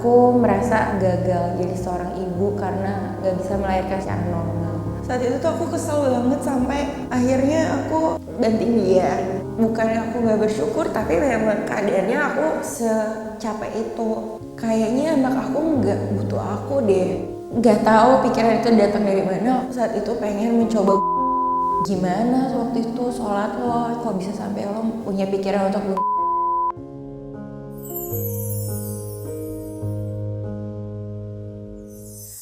Aku merasa gagal jadi seorang ibu karena gak bisa melahirkan secara normal. Saat itu tuh aku kesel banget sampai akhirnya aku banting dia. Bukannya aku gak bersyukur, tapi memang keadaannya aku secapek itu. Kayaknya anak aku gak butuh aku deh. Gak tahu pikiran itu datang dari mana. Aku saat itu pengen mencoba. Gimana waktu itu sholat lo, kok bisa sampai lo punya pikiran untuk bunuh?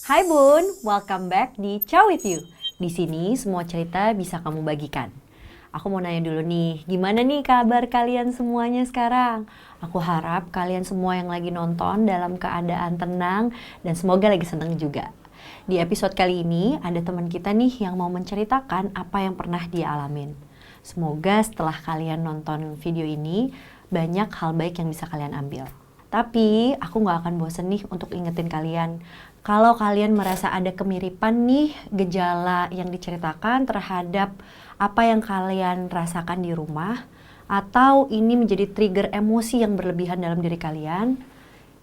Hai Bun, welcome back di Ciao With You. Di sini semua cerita bisa kamu bagikan. Aku mau nanya dulu nih, gimana nih kabar kalian semuanya sekarang? Aku harap kalian semua yang lagi nonton dalam keadaan tenang dan semoga lagi seneng juga. Di episode kali ini ada teman kita nih yang mau menceritakan apa yang pernah dia alamin. Semoga setelah kalian nonton video ini, banyak hal baik yang bisa kalian ambil. Tapi aku gak akan bosen nih untuk ingetin kalian. Kalau kalian merasa ada kemiripan nih gejala yang diceritakan terhadap apa yang kalian rasakan di rumah, atau ini menjadi trigger emosi yang berlebihan dalam diri kalian,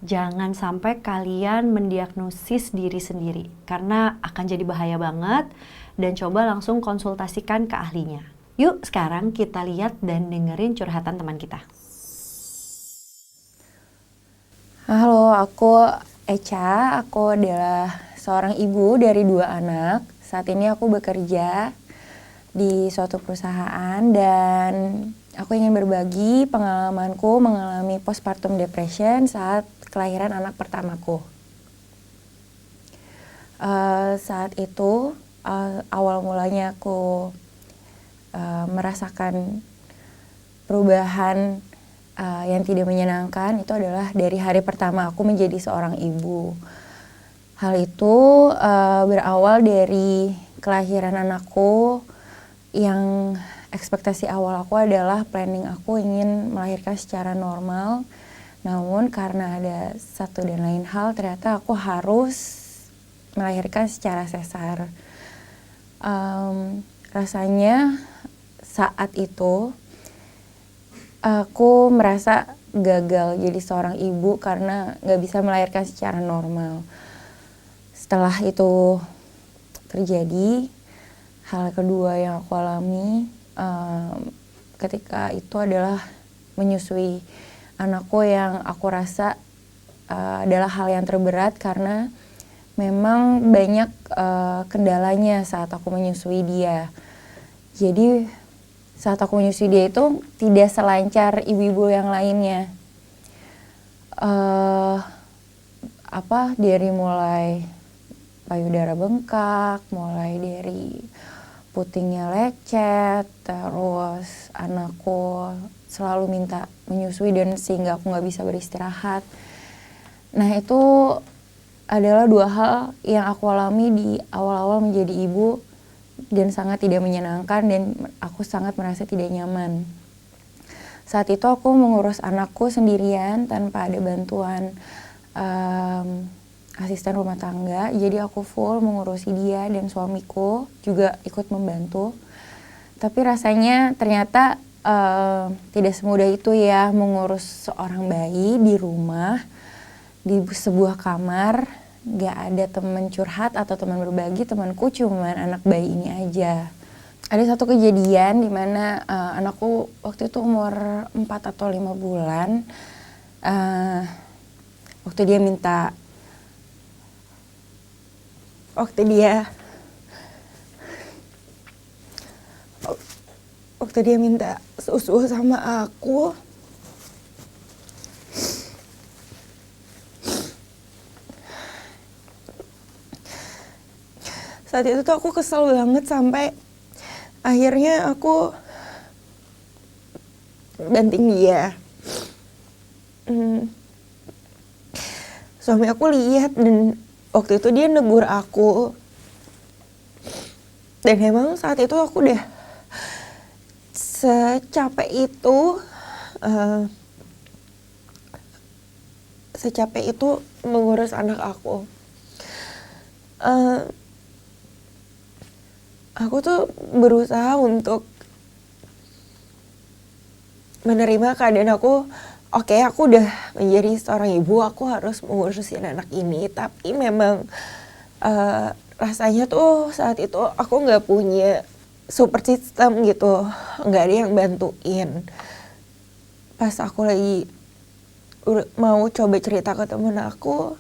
jangan sampai kalian mendiagnosis diri sendiri. Karena akan jadi bahaya banget dan coba langsung konsultasikan ke ahlinya. Yuk sekarang kita lihat dan dengerin curhatan teman kita. Halo, aku Echa. Aku adalah seorang ibu dari 2 anak. Saat ini aku bekerja di suatu perusahaan dan aku ingin berbagi pengalamanku mengalami postpartum depression saat kelahiran anak pertamaku. Saat itu awal mulanya aku merasakan perubahan yang tidak menyenangkan itu adalah dari hari pertama aku menjadi seorang ibu. Hal itu berawal dari kelahiran anakku yang ekspektasi awal aku adalah planning aku ingin melahirkan secara normal. Namun karena ada satu dan lain hal ternyata aku harus melahirkan secara sesar. Rasanya saat itu aku merasa gagal jadi seorang ibu karena gak bisa melahirkan secara normal. Setelah itu terjadi, hal kedua yang aku alami ketika itu adalah menyusui anakku yang aku rasa adalah hal yang terberat karena memang banyak kendalanya saat aku menyusui dia. Jadi saat aku menyusui dia itu tidak selancar ibu-ibu yang lainnya. Dari mulai payudara bengkak, mulai dari putingnya lecet, terus anakku selalu minta menyusui dan sehingga aku gak bisa beristirahat. Nah itu adalah 2 hal yang aku alami di awal-awal menjadi ibu dan sangat tidak menyenangkan dan aku sangat merasa tidak nyaman. Saat itu aku mengurus anakku sendirian tanpa ada bantuan asisten rumah tangga. Jadi aku full mengurusi dia dan suamiku juga ikut membantu. Tapi rasanya ternyata tidak semudah itu ya mengurus seorang bayi di rumah, di sebuah kamar. Gak ada teman curhat atau teman berbagi, temanku cuma anak bayi ini aja. Ada satu kejadian di mana anakku waktu itu umur 4 atau 5 bulan. Waktu dia minta susu sama aku. Saat itu tuh aku kesel banget sampai akhirnya aku banting dia. Suami aku lihat dan waktu itu dia negur aku. Dan memang saat itu aku udah secapek itu mengurus anak aku. Aku tuh berusaha untuk menerima keadaan aku oke, aku udah menjadi seorang ibu, aku harus mengurusin anak ini, tapi memang rasanya tuh saat itu aku nggak punya support system gitu, nggak ada yang bantuin. Pas aku lagi mau coba cerita ke temen aku,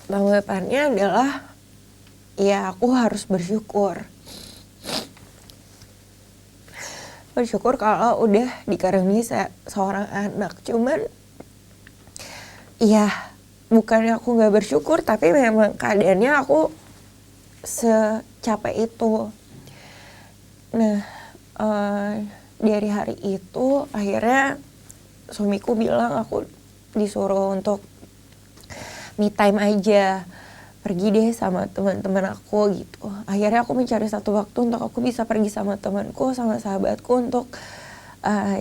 tanggapannya adalah ya aku harus bersyukur kalau udah dikaruniai seorang anak. Cuman ya bukannya aku nggak bersyukur, tapi memang keadaannya aku secapek itu. Nah, dari hari itu akhirnya suamiku bilang aku disuruh untuk me time aja, pergi deh sama teman-teman aku gitu. Akhirnya aku mencari satu waktu untuk aku bisa pergi sama temanku, sama sahabatku untuk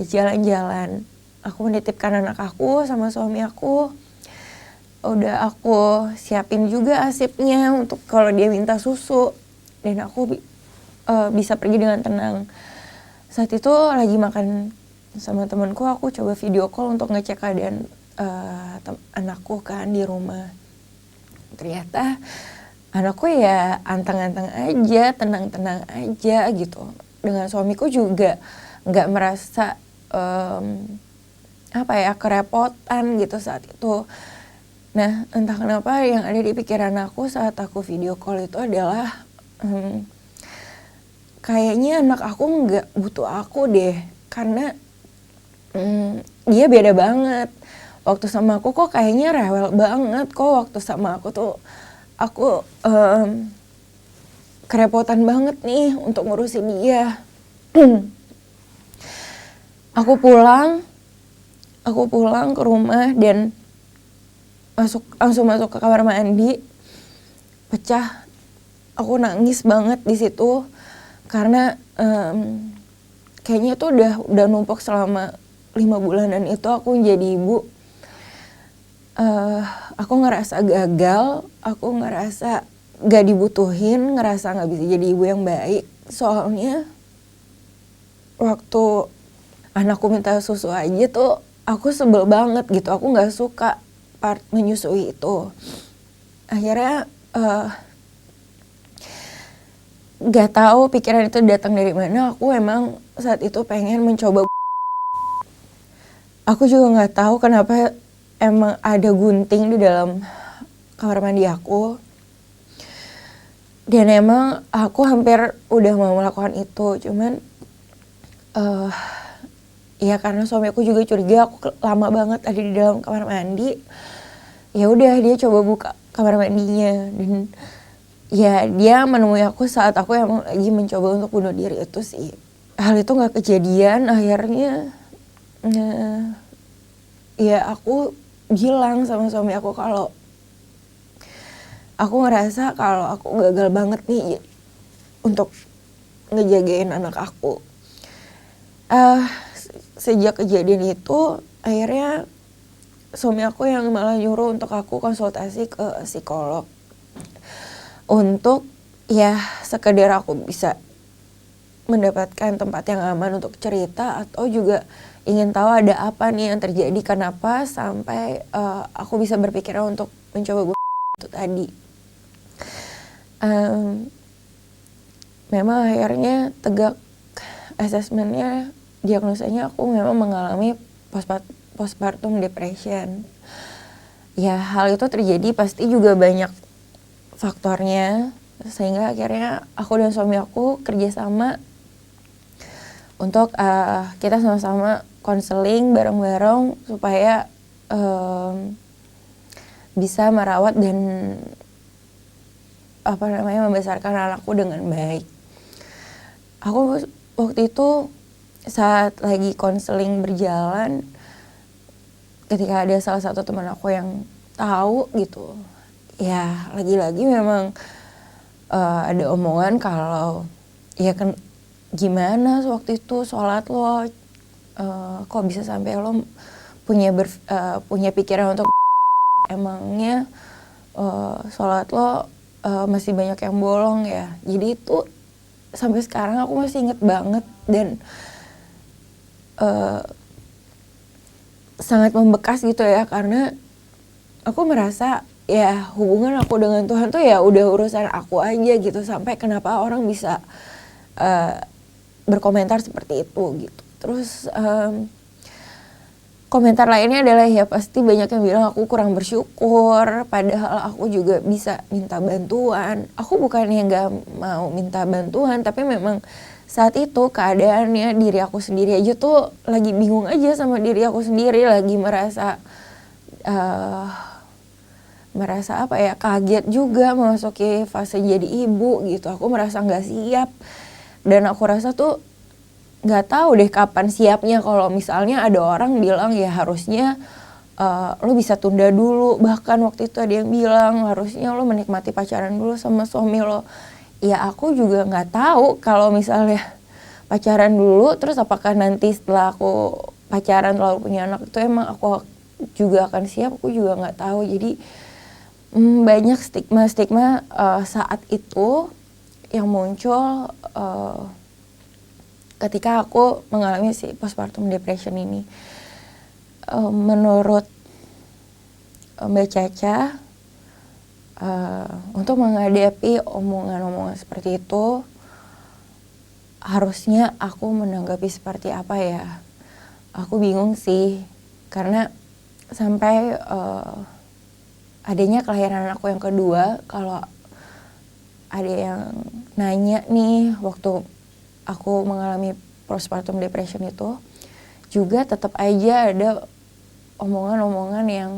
jalan-jalan. Aku menitipkan anak aku sama suami aku. Udah aku siapin juga asipnya untuk kalau dia minta susu. Dan aku bisa pergi dengan tenang. Saat itu lagi makan sama temanku, aku coba video call untuk ngecek keadaan anakku kan di rumah. Ternyata anakku ya anteng-anteng aja, tenang-tenang aja gitu. Dengan suamiku juga nggak merasa kerepotan gitu saat itu. Nah, entah kenapa yang ada di pikiran aku saat aku video call itu adalah kayaknya anak aku nggak butuh aku deh, karena dia beda banget. Waktu sama aku kok kayaknya rewel banget, kok waktu sama aku tuh aku kerepotan banget nih untuk ngurusin dia. Aku pulang ke rumah dan langsung masuk ke kamar mandi, pecah. Aku nangis banget di situ karena kayaknya tuh udah numpuk selama 5 bulanan itu aku jadi ibu. Aku ngerasa gagal, aku ngerasa gak dibutuhin, ngerasa gak bisa jadi ibu yang baik. Soalnya waktu anakku minta susu aja tuh aku sebel banget gitu, aku gak suka part menyusui itu. Akhirnya gak tahu pikiran itu datang dari mana, aku emang saat itu pengen mencoba. Aku juga gak tahu kenapa emang ada gunting di dalam kamar mandi aku. Dan emang aku hampir udah mau melakukan itu, cuman ya karena suami aku juga curiga aku lama banget ada di dalam kamar mandi. Ya udah, dia coba buka kamar mandinya dan ya dia menemui aku saat aku emang lagi mencoba untuk bunuh diri itu sih. Hal itu nggak kejadian, akhirnya ya aku bilang sama suami aku kalau aku ngerasa kalau aku gagal banget nih untuk ngejagain anak aku. Sejak kejadian itu akhirnya suami aku yang malah nyuruh untuk aku konsultasi ke psikolog untuk ya sekedar aku bisa mendapatkan tempat yang aman untuk cerita, atau juga ingin tahu ada apa nih yang terjadi, kenapa sampai aku bisa berpikiran untuk mencoba itu tadi. Memang akhirnya tegak asesmennya, diagnosanya aku memang mengalami postpartum depression. Ya hal itu terjadi pasti juga banyak faktornya, sehingga akhirnya aku dan suami aku kerjasama untuk kita sama-sama konseling bareng-bareng supaya bisa merawat dan membesarkan anakku dengan baik. Aku waktu itu saat lagi konseling berjalan, ketika ada salah satu teman aku yang tahu gitu, ya lagi-lagi memang ada omongan kalau ya kan gimana waktu itu sholat lo kok bisa sampai lo punya pikiran untuk emangnya sholat lo masih banyak yang bolong ya. Jadi itu sampai sekarang aku masih inget banget, dan sangat membekas gitu ya, karena aku merasa ya hubungan aku dengan Tuhan tuh ya udah urusan aku aja gitu, sampai kenapa orang bisa berkomentar seperti itu gitu. Terus komentar lainnya adalah ya pasti banyak yang bilang aku kurang bersyukur, padahal aku juga bisa minta bantuan. Aku bukannya nggak mau minta bantuan, tapi memang saat itu keadaannya diri aku sendiri aja tuh lagi bingung aja sama diri aku sendiri, lagi merasa apa ya, kaget juga memasuki fase jadi ibu gitu. Aku merasa nggak siap, dan aku rasa tuh nggak tahu deh kapan siapnya. Kalau misalnya ada orang bilang ya harusnya lo bisa tunda dulu, bahkan waktu itu ada yang bilang harusnya lo menikmati pacaran dulu sama suami lo. Ya aku juga nggak tahu kalau misalnya pacaran dulu terus apakah nanti setelah aku pacaran lalu punya anak itu emang aku juga akan siap, aku juga nggak tahu. Jadi banyak stigma saat itu yang muncul ketika aku mengalami si postpartum depression ini. Menurut Mbak Caca, untuk menghadapi omongan-omongan seperti itu, harusnya aku menanggapi seperti apa ya? Aku bingung sih, karena sampai adanya kelahiran aku yang kedua, kalau ada yang nanya nih waktu aku mengalami postpartum depression itu, juga tetap aja ada omongan-omongan yang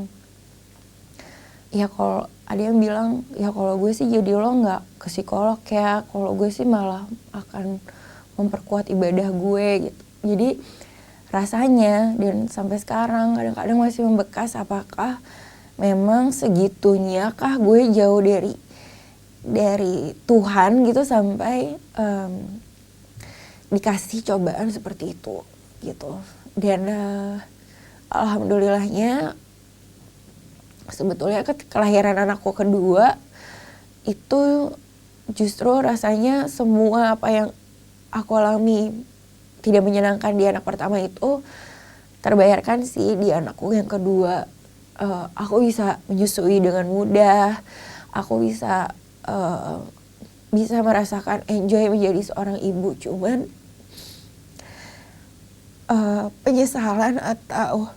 ya kalau ada yang bilang ya kalau gue sih jadi lo nggak ke psikolog ya, kalau gue sih malah akan memperkuat ibadah gue gitu. Jadi rasanya dan sampai sekarang kadang-kadang masih membekas, apakah memang segitunya kah gue jauh dari Tuhan gitu sampai dikasih cobaan seperti itu gitu. Dan alhamdulillahnya sebetulnya kelahiran anakku kedua itu justru rasanya semua apa yang aku alami tidak menyenangkan di anak pertama itu terbayarkan sih di anakku yang kedua. Aku bisa menyusui dengan mudah, aku bisa merasakan enjoy menjadi seorang ibu. Cuman penyesalan atau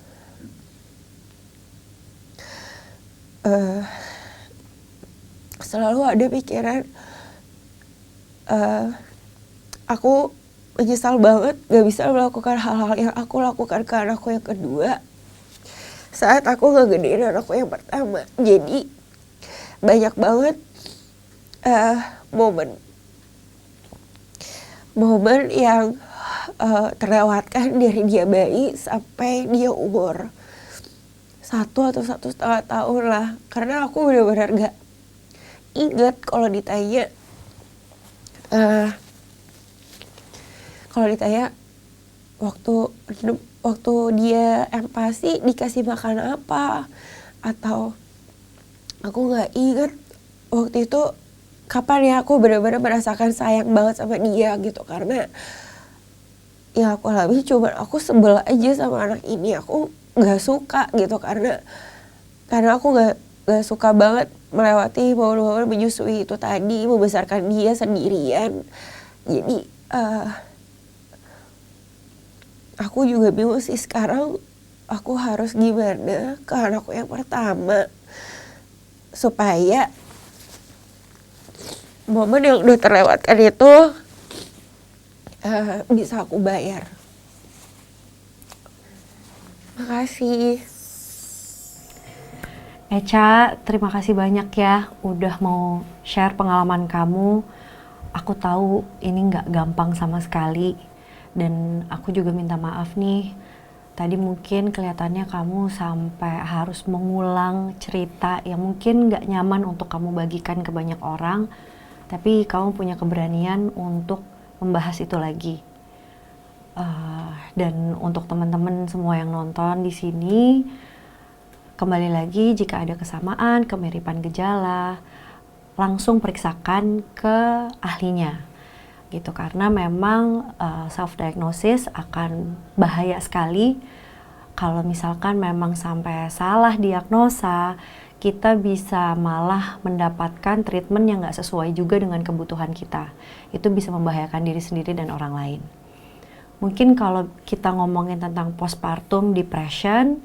selalu ada pikiran aku menyesal banget gak bisa melakukan hal-hal yang aku lakukan ke anakku yang kedua saat aku ngegedein anakku yang pertama. Jadi banyak banget momen yang terlewatkan dari dia bayi sampai dia umur 1 atau 1,5 tahun lah, karena aku benar-benar gak ingat kalau ditanya waktu dia empati dikasih makan apa, atau aku nggak ingat waktu itu kapan ya aku benar-benar merasakan sayang banget sama dia gitu. Karena yang aku alami cuma aku sebel aja sama anak ini, aku nggak suka gitu, karena aku nggak suka banget melewati momen-momen menyusui itu tadi, membesarkan dia sendirian. Jadi aku juga bingung sih sekarang aku harus gimana ke anakku yang pertama supaya momen yang udah terlewatkan itu bisa aku bayar. Makasih. Echa, terima kasih banyak ya udah mau share pengalaman kamu. Aku tahu ini nggak gampang sama sekali, dan aku juga minta maaf nih. Tadi mungkin kelihatannya kamu sampai harus mengulang cerita yang mungkin nggak nyaman untuk kamu bagikan ke banyak orang, tapi kamu punya keberanian untuk membahas itu lagi. Dan untuk teman-teman semua yang nonton di sini, kembali lagi jika ada kesamaan, kemiripan gejala, langsung periksakan ke ahlinya gitu, karena memang self diagnosis akan bahaya sekali kalau misalkan memang sampai salah diagnosa, kita bisa malah mendapatkan treatment yang nggak sesuai juga dengan kebutuhan kita. Itu bisa membahayakan diri sendiri dan orang lain. Mungkin kalau kita ngomongin tentang postpartum depression,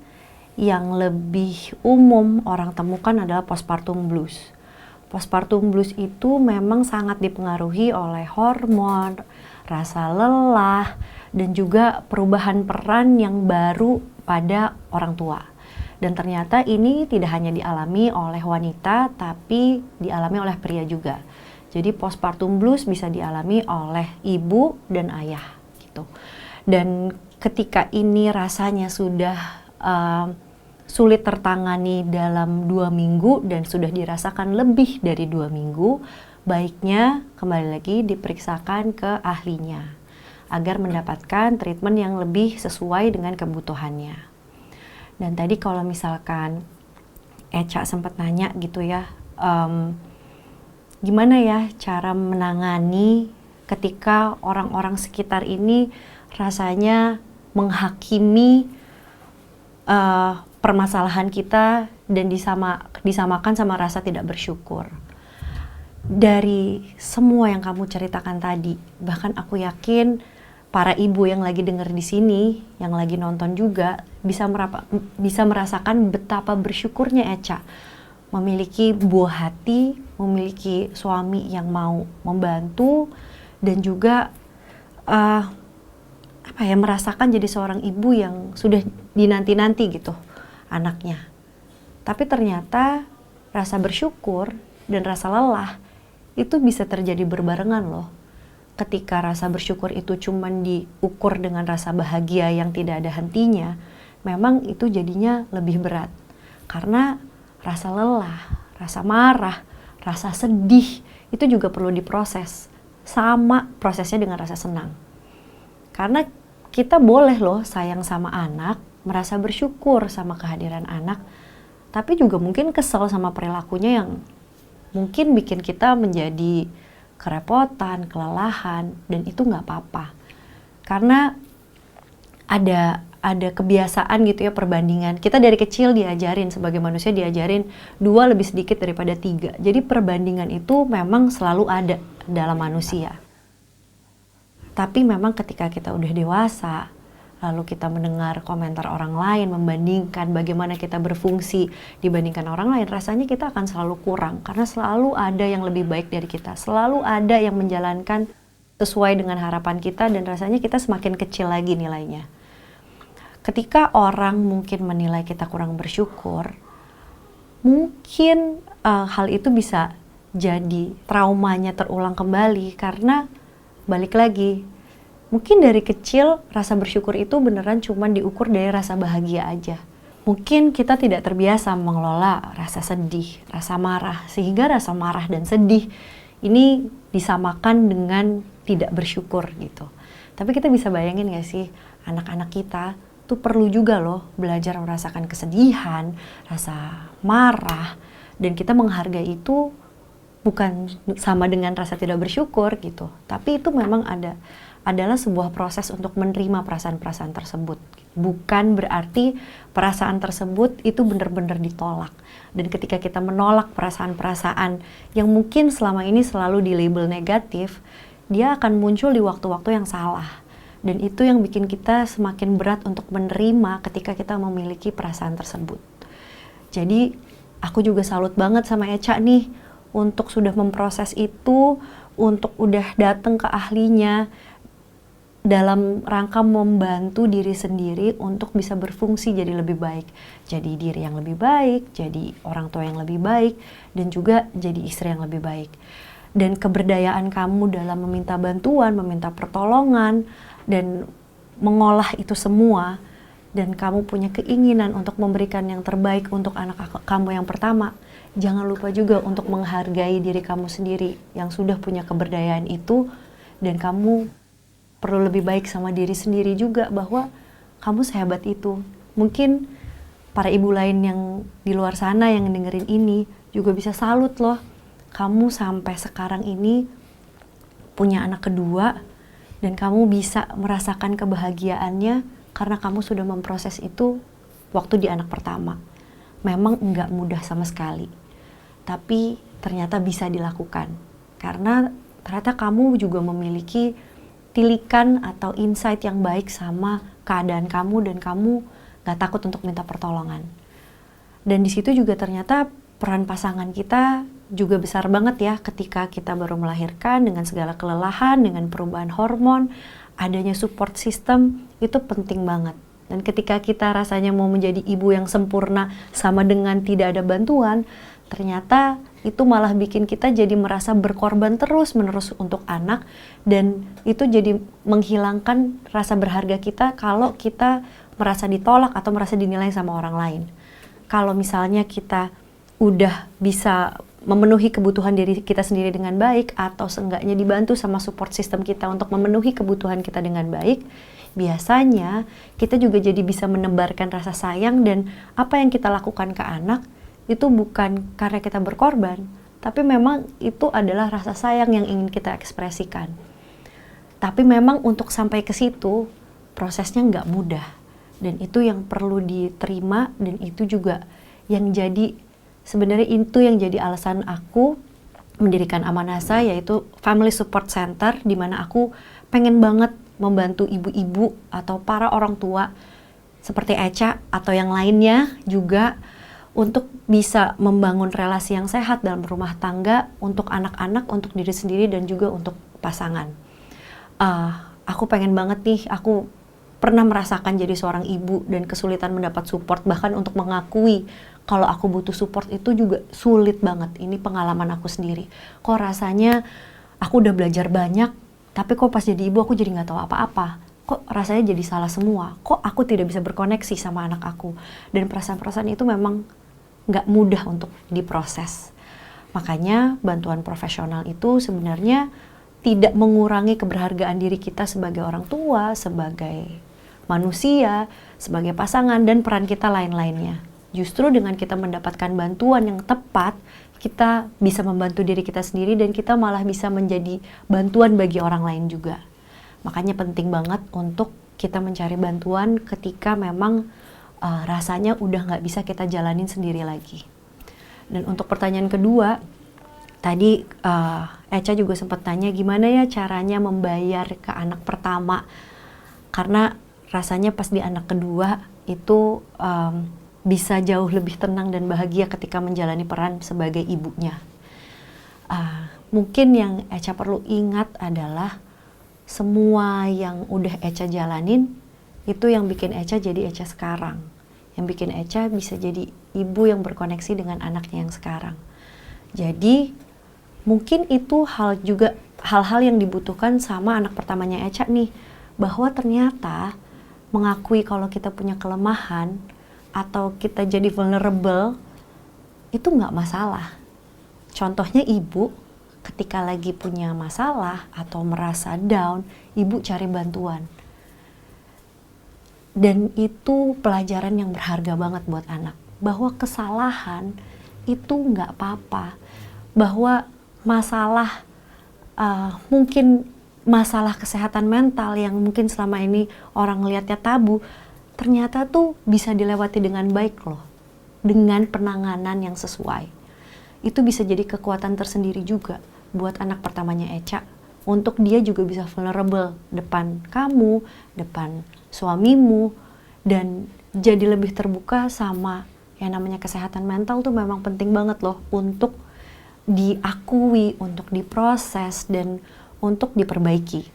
yang lebih umum orang temukan adalah postpartum blues. Postpartum blues itu memang sangat dipengaruhi oleh hormon, rasa lelah, dan juga perubahan peran yang baru pada orang tua. Dan ternyata ini tidak hanya dialami oleh wanita, tapi dialami oleh pria juga. Jadi postpartum blues bisa dialami oleh ibu dan ayah gitu. Dan ketika ini rasanya sudah sulit tertangani dalam 2 minggu dan sudah dirasakan lebih dari 2 minggu, baiknya kembali lagi diperiksakan ke ahlinya agar mendapatkan treatment yang lebih sesuai dengan kebutuhannya. Dan tadi kalau misalkan Echa sempat nanya gitu ya, gimana ya cara menangani ketika orang-orang sekitar ini rasanya menghakimi permasalahan kita dan disamakan sama rasa tidak bersyukur. Dari semua yang kamu ceritakan tadi, bahkan aku yakin para ibu yang lagi denger di sini, yang lagi nonton juga bisa merasakan betapa bersyukurnya Echa memiliki buah hati, memiliki suami yang mau membantu, dan juga merasakan jadi seorang ibu yang sudah dinanti-nanti gitu anaknya. Tapi ternyata rasa bersyukur dan rasa lelah itu bisa terjadi berbarengan loh. Ketika rasa bersyukur itu cuma diukur dengan rasa bahagia yang tidak ada hentinya, memang itu jadinya lebih berat. Karena rasa lelah, rasa marah, rasa sedih itu juga perlu diproses. Sama prosesnya dengan rasa senang. Karena kita boleh loh sayang sama anak, merasa bersyukur sama kehadiran anak, tapi juga mungkin kesel sama perilakunya yang mungkin bikin kita menjadi kerepotan, kelelahan, dan itu nggak apa-apa. Karena ada kebiasaan gitu ya, perbandingan. Kita dari kecil diajarin, sebagai manusia diajarin 2 lebih sedikit daripada 3. Jadi perbandingan itu memang selalu ada dalam manusia. Tapi memang ketika kita udah dewasa, lalu kita mendengar komentar orang lain, membandingkan bagaimana kita berfungsi dibandingkan orang lain, rasanya kita akan selalu kurang. Karena selalu ada yang lebih baik dari kita, selalu ada yang menjalankan sesuai dengan harapan kita, dan rasanya kita semakin kecil lagi nilainya. Ketika orang mungkin menilai kita kurang bersyukur, mungkin hal itu bisa jadi traumanya terulang kembali, karena balik lagi, mungkin dari kecil rasa bersyukur itu beneran cuma diukur dari rasa bahagia aja. Mungkin kita tidak terbiasa mengelola rasa sedih, rasa marah, sehingga rasa marah dan sedih ini disamakan dengan tidak bersyukur gitu. Tapi kita bisa bayangin gak sih, anak-anak kita tuh perlu juga loh belajar merasakan kesedihan, rasa marah, dan kita menghargai itu bukan sama dengan rasa tidak bersyukur gitu, tapi itu memang adalah sebuah proses untuk menerima perasaan-perasaan tersebut. Bukan berarti perasaan tersebut itu benar-benar ditolak. Dan ketika kita menolak perasaan-perasaan yang mungkin selama ini selalu dilabel negatif, dia akan muncul di waktu-waktu yang salah. Dan itu yang bikin kita semakin berat untuk menerima ketika kita memiliki perasaan tersebut. Jadi aku juga salut banget sama Echa nih, untuk sudah memproses itu, untuk udah datang ke ahlinya dalam rangka membantu diri sendiri untuk bisa berfungsi jadi lebih baik. Jadi diri yang lebih baik, jadi orang tua yang lebih baik, dan juga jadi istri yang lebih baik. Dan keberdayaan kamu dalam meminta bantuan, meminta pertolongan, dan mengolah itu semua, dan kamu punya keinginan untuk memberikan yang terbaik untuk anak kamu yang pertama, jangan lupa juga untuk menghargai diri kamu sendiri yang sudah punya keberdayaan itu, dan kamu perlu lebih baik sama diri sendiri juga bahwa kamu sehebat itu. Mungkin para ibu lain yang di luar sana yang dengerin ini juga bisa salut loh. Kamu sampai sekarang ini punya anak kedua dan kamu bisa merasakan kebahagiaannya karena kamu sudah memproses itu waktu di anak pertama. Memang enggak mudah sama sekali, tapi ternyata bisa dilakukan. Karena ternyata kamu juga memiliki tilikan atau insight yang baik sama keadaan kamu dan kamu gak takut untuk minta pertolongan. Dan di situ juga ternyata peran pasangan kita juga besar banget ya ketika kita baru melahirkan dengan segala kelelahan, dengan perubahan hormon, adanya support system itu penting banget. Dan ketika kita rasanya mau menjadi ibu yang sempurna sama dengan tidak ada bantuan, ternyata itu malah bikin kita jadi merasa berkorban terus-menerus untuk anak, dan itu jadi menghilangkan rasa berharga kita kalau kita merasa ditolak atau merasa dinilai sama orang lain. Kalau misalnya kita udah bisa memenuhi kebutuhan diri kita sendiri dengan baik, atau seenggaknya dibantu sama support system kita untuk memenuhi kebutuhan kita dengan baik, biasanya kita juga jadi bisa menebarkan rasa sayang, dan apa yang kita lakukan ke anak itu bukan karena kita berkorban, tapi memang itu adalah rasa sayang yang ingin kita ekspresikan. Tapi memang untuk sampai ke situ prosesnya nggak mudah, dan itu yang perlu diterima, dan itu juga yang jadi sebenarnya itu yang jadi alasan aku mendirikan Amanasa, yaitu Family Support Center, di mana aku pengen banget membantu ibu-ibu atau para orang tua seperti Echa atau yang lainnya juga untuk bisa membangun relasi yang sehat dalam rumah tangga untuk anak-anak, untuk diri sendiri, dan juga untuk pasangan. Aku pengen banget nih, aku pernah merasakan jadi seorang ibu dan kesulitan mendapat support, bahkan untuk mengakui kalau aku butuh support itu juga sulit banget. Ini pengalaman aku sendiri. Kok rasanya aku udah belajar banyak, tapi kok pas jadi ibu aku jadi nggak tahu apa-apa. Kok rasanya jadi salah semua. Kok aku tidak bisa berkoneksi sama anak aku. Dan perasaan-perasaan itu memang nggak mudah untuk diproses. Makanya bantuan profesional itu sebenarnya tidak mengurangi keberhargaan diri kita sebagai orang tua, sebagai manusia, sebagai pasangan, dan peran kita lain-lainnya. Justru dengan kita mendapatkan bantuan yang tepat, kita bisa membantu diri kita sendiri, dan kita malah bisa menjadi bantuan bagi orang lain juga. Makanya penting banget untuk kita mencari bantuan ketika memang rasanya udah nggak bisa kita jalanin sendiri lagi. Dan untuk pertanyaan kedua, tadi Echa juga sempat tanya gimana ya caranya membayar ke anak pertama, karena rasanya pas di anak kedua itu bisa jauh lebih tenang dan bahagia ketika menjalani peran sebagai ibunya. Mungkin yang Echa perlu ingat adalah semua yang udah Echa jalanin itu yang bikin Echa jadi Echa sekarang, yang bikin Echa bisa jadi ibu yang berkoneksi dengan anaknya yang sekarang. Jadi mungkin itu hal-hal yang dibutuhkan sama anak pertamanya Echa nih, bahwa ternyata mengakui kalau kita punya kelemahan atau kita jadi vulnerable itu nggak masalah. Contohnya ibu ketika lagi punya masalah atau merasa down, ibu cari bantuan. Dan itu pelajaran yang berharga banget buat anak, bahwa kesalahan itu nggak apa-apa, bahwa masalah mungkin masalah kesehatan mental yang mungkin selama ini orang ngelihatnya tabu, ternyata tuh bisa dilewati dengan baik loh, dengan penanganan yang sesuai. Itu bisa jadi kekuatan tersendiri juga buat anak pertamanya Echa, untuk dia juga bisa vulnerable depan kamu, depan suamimu, dan jadi lebih terbuka sama yang namanya kesehatan mental tuh memang penting banget loh untuk diakui, untuk diproses, dan untuk diperbaiki.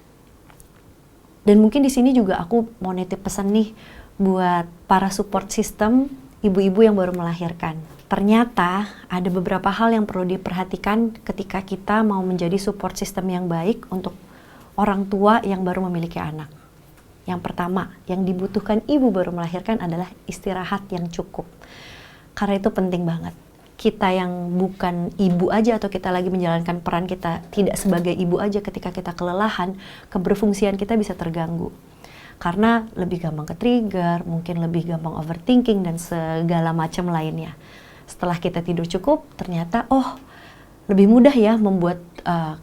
Dan mungkin di sini juga aku mau nitip pesan nih buat para support system ibu-ibu yang baru melahirkan. Ternyata ada beberapa hal yang perlu diperhatikan ketika kita mau menjadi support system yang baik untuk orang tua yang baru memiliki anak. Yang pertama, yang dibutuhkan ibu baru melahirkan adalah istirahat yang cukup. Karena itu penting banget. Kita yang bukan ibu aja, atau kita lagi menjalankan peran kita tidak sebagai ibu aja, ketika kita kelelahan, keberfungsian kita bisa terganggu. Karena lebih gampang ke-trigger, mungkin lebih gampang overthinking, dan segala macam lainnya. Setelah kita tidur cukup, ternyata lebih mudah ya membuat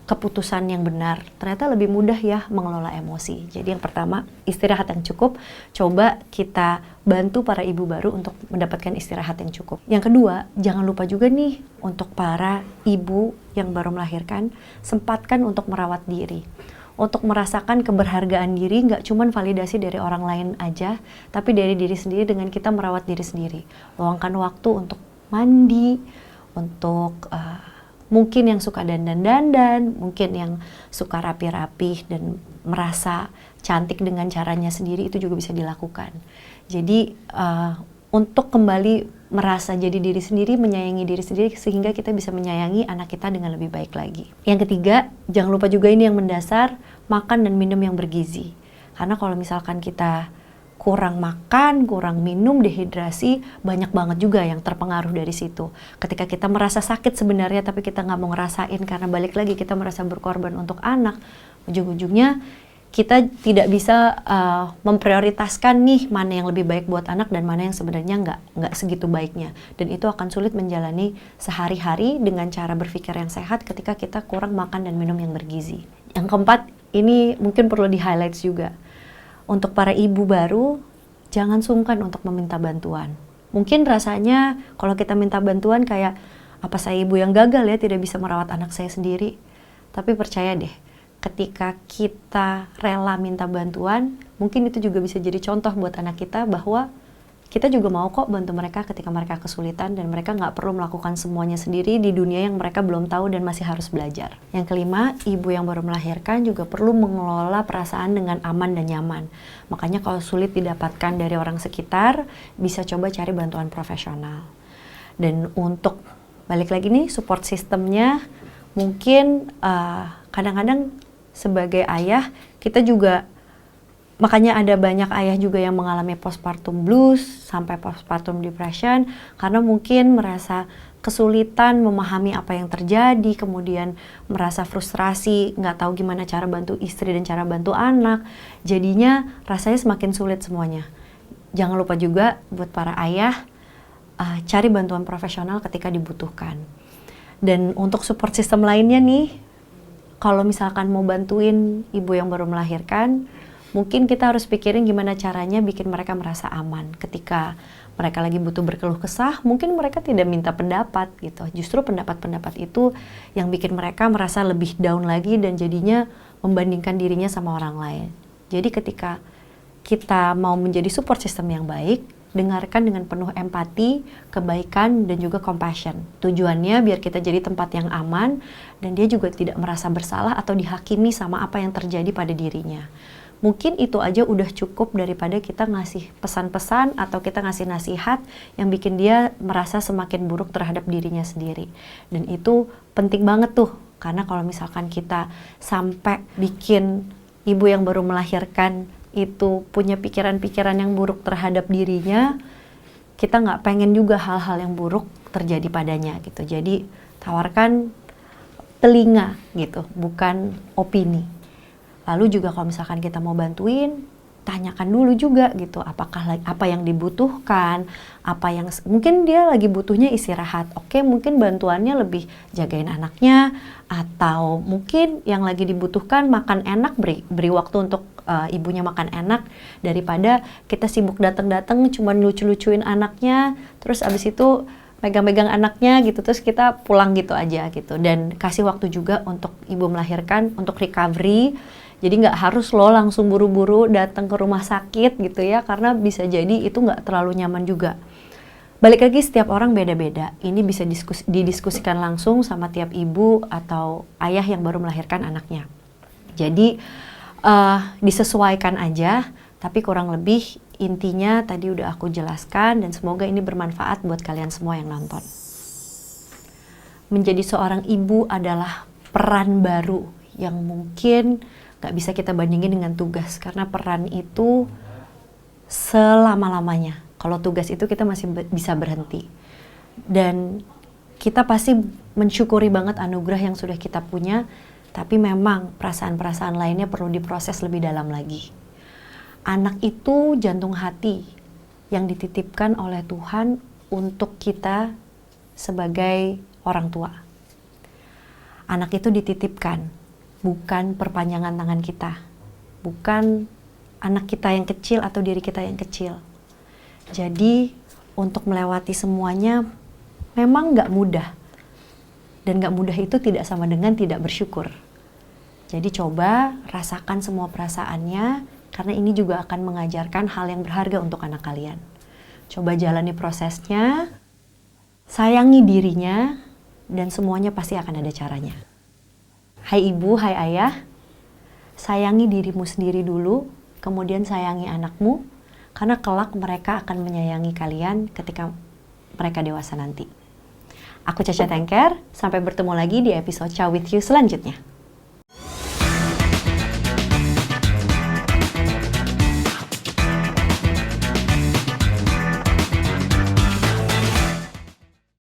keputusan yang benar, ternyata lebih mudah ya mengelola emosi. Jadi yang pertama, istirahat yang cukup. Coba kita bantu para ibu baru untuk mendapatkan istirahat yang cukup. Yang kedua, jangan lupa juga nih untuk para ibu yang baru melahirkan, sempatkan untuk merawat diri. Untuk merasakan keberhargaan diri, nggak cuma validasi dari orang lain aja, tapi dari diri sendiri dengan kita merawat diri sendiri. Luangkan waktu untuk mandi, untuk mungkin yang suka dandan-dandan, mungkin yang suka rapi-rapi dan merasa cantik dengan caranya sendiri, itu juga bisa dilakukan. Jadi untuk kembali merasa jadi diri sendiri, menyayangi diri sendiri, sehingga kita bisa menyayangi anak kita dengan lebih baik lagi. Yang ketiga, jangan lupa juga ini yang mendasar, makan dan minum yang bergizi. Karena kalau misalkan kita kurang makan, kurang minum, dehidrasi, banyak banget juga yang terpengaruh dari situ. Ketika kita merasa sakit sebenarnya, tapi kita nggak mau ngerasain karena balik lagi kita merasa berkorban untuk anak, ujung-ujungnya kita tidak bisa memprioritaskan nih mana yang lebih baik buat anak dan mana yang sebenarnya nggak segitu baiknya. Dan itu akan sulit menjalani sehari-hari dengan cara berpikir yang sehat ketika kita kurang makan dan minum yang bergizi. Yang keempat, ini mungkin perlu di-highlight juga. Untuk para ibu baru, jangan sungkan untuk meminta bantuan. Mungkin rasanya kalau kita minta bantuan kayak, apa saya ibu yang gagal ya tidak bisa merawat anak saya sendiri. Tapi percaya deh, ketika kita rela minta bantuan, mungkin itu juga bisa jadi contoh buat anak kita bahwa kita juga mau kok bantu mereka ketika mereka kesulitan dan mereka nggak perlu melakukan semuanya sendiri di dunia yang mereka belum tahu dan masih harus belajar. Yang kelima, ibu yang baru melahirkan juga perlu mengelola perasaan dengan aman dan nyaman. Makanya kalau sulit didapatkan dari orang sekitar, bisa coba cari bantuan profesional. Dan untuk balik lagi nih, support sistemnya mungkin kadang-kadang sebagai ayah kita juga, makanya ada banyak ayah juga yang mengalami postpartum blues sampai postpartum depression karena mungkin merasa kesulitan memahami apa yang terjadi, kemudian merasa frustrasi, nggak tahu gimana cara bantu istri dan cara bantu anak, jadinya rasanya semakin sulit semuanya. Jangan lupa juga buat para ayah, cari bantuan profesional ketika dibutuhkan. Dan untuk support system lainnya nih, kalau misalkan mau bantuin ibu yang baru melahirkan, mungkin kita harus pikirin gimana caranya bikin mereka merasa aman. Ketika mereka lagi butuh berkeluh kesah, mungkin mereka tidak minta pendapat gitu. Justru pendapat-pendapat itu yang bikin mereka merasa lebih down lagi dan jadinya membandingkan dirinya sama orang lain. Jadi ketika kita mau menjadi support system yang baik, dengarkan dengan penuh empati, kebaikan, dan juga compassion. Tujuannya biar kita jadi tempat yang aman dan dia juga tidak merasa bersalah atau dihakimi sama apa yang terjadi pada dirinya. Mungkin itu aja udah cukup daripada kita ngasih pesan-pesan atau kita ngasih nasihat yang bikin dia merasa semakin buruk terhadap dirinya sendiri. Dan itu penting banget tuh, karena kalau misalkan kita sampai bikin ibu yang baru melahirkan itu punya pikiran-pikiran yang buruk terhadap dirinya, kita nggak pengen juga hal-hal yang buruk terjadi padanya gitu. Jadi tawarkan telinga gitu, bukan opini. Lalu juga kalau misalkan kita mau bantuin, tanyakan dulu juga gitu, apakah apa yang dibutuhkan, apa yang mungkin dia lagi butuhnya istirahat. Oke, mungkin bantuannya lebih jagain anaknya, atau mungkin yang lagi dibutuhkan makan enak, beri waktu untuk ibunya makan enak, daripada kita sibuk datang-datang cuma lucu-lucuin anaknya, terus abis itu megang-megang anaknya gitu, terus kita pulang gitu aja gitu. Dan kasih waktu juga untuk ibu melahirkan, untuk recovery. Jadi nggak harus lo langsung buru-buru datang ke rumah sakit gitu ya, karena bisa jadi itu nggak terlalu nyaman juga. Balik lagi, setiap orang beda-beda. Ini bisa didiskusikan langsung sama tiap ibu atau ayah yang baru melahirkan anaknya. Jadi disesuaikan aja, tapi kurang lebih intinya tadi udah aku jelaskan dan semoga ini bermanfaat buat kalian semua yang nonton. Menjadi seorang ibu adalah peran baru yang mungkin gak bisa kita bandingin dengan tugas, karena peran itu selama-lamanya. Kalau tugas itu kita masih bisa berhenti. Dan kita pasti mensyukuri banget anugerah yang sudah kita punya, tapi memang perasaan-perasaan lainnya perlu diproses lebih dalam lagi. Anak itu jantung hati yang dititipkan oleh Tuhan untuk kita sebagai orang tua. Anak itu dititipkan, bukan perpanjangan tangan kita. Bukan anak kita yang kecil atau diri kita yang kecil. Jadi untuk melewati semuanya memang nggak mudah. Dan nggak mudah itu tidak sama dengan tidak bersyukur. Jadi coba rasakan semua perasaannya, karena ini juga akan mengajarkan hal yang berharga untuk anak kalian. Coba jalani prosesnya, sayangi dirinya, dan semuanya pasti akan ada caranya. Hai ibu, hai ayah, sayangi dirimu sendiri dulu, kemudian sayangi anakmu, karena kelak mereka akan menyayangi kalian ketika mereka dewasa nanti. Aku Caca Tengker, sampai bertemu lagi di episode Ciao With You selanjutnya.